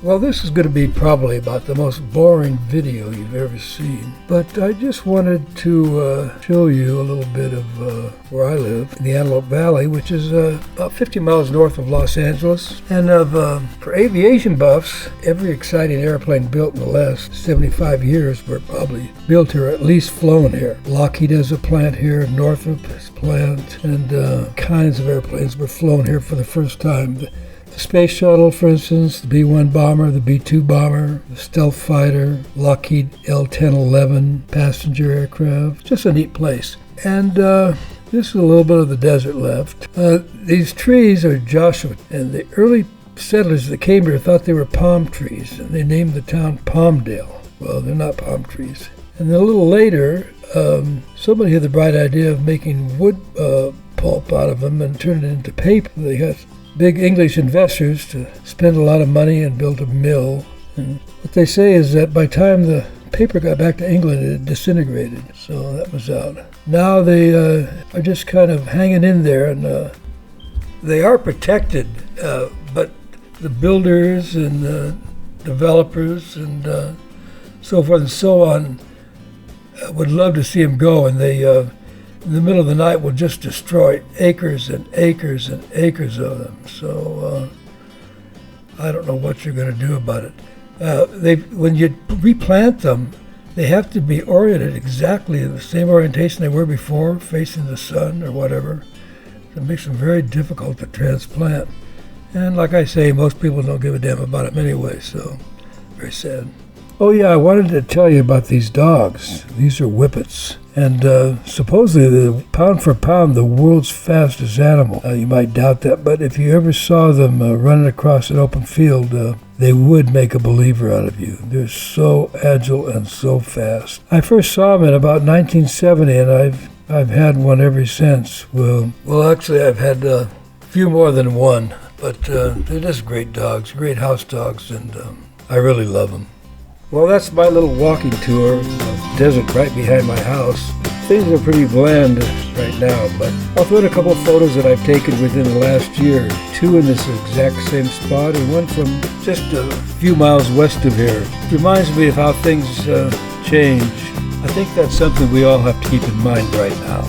Well, this is going to be probably about the most boring video you've ever seen, but I just wanted to show you a little bit of where I live in the Antelope Valley, which is about 50 miles north of Los Angeles. And for aviation buffs, every exciting airplane built in the last 75 years were probably built here, or at least flown here. Lockheed has a plant here, Northrop has a plant, and kinds of airplanes were flown here for the first time. The Space Shuttle, for instance, the B-1 bomber, the B-2 bomber, the stealth fighter, Lockheed L-1011 passenger aircraft. Just a neat place. And this is a little bit of the desert left. These trees are Joshua, and the early settlers that came here thought they were palm trees, and they named the town Palmdale. Well, they're not palm trees. And then a little later, somebody had the bright idea of making wood pulp out of them and turn it into paper. They got big English investors to spend a lot of money and build a mill. And what they say is that by the time the paper got back to England, it disintegrated. So that was out. Now they are just kind of hanging in there, and they are protected, but the builders and the developers and so forth and so on would love to see them go, and they in the middle of the night will just destroy acres and acres and acres of them. So I don't know what you're going to do about it. When you replant them, they have to be oriented exactly in the same orientation they were before, facing the sun or whatever. It makes them very difficult to transplant. And like I say, most people don't give a damn about them anyway, so very sad. Oh yeah, I wanted to tell you about these dogs. These are whippets. And supposedly they're pound for pound the world's fastest animal. You might doubt that, but if you ever saw them running across an open field, they would make a believer out of you. They're so agile and so fast. I first saw them in about 1970, and I've had one ever since. Well, actually, I've had a few more than one, but they're just great dogs, great house dogs, and I really love them. Well, that's my little walking tour of the desert right behind my house. Things are pretty bland right now, but I'll throw in a couple of photos that I've taken within the last year. 2 in this exact same spot, and 1 from just a few miles west of here. It reminds me of how things change. I think that's something we all have to keep in mind right now.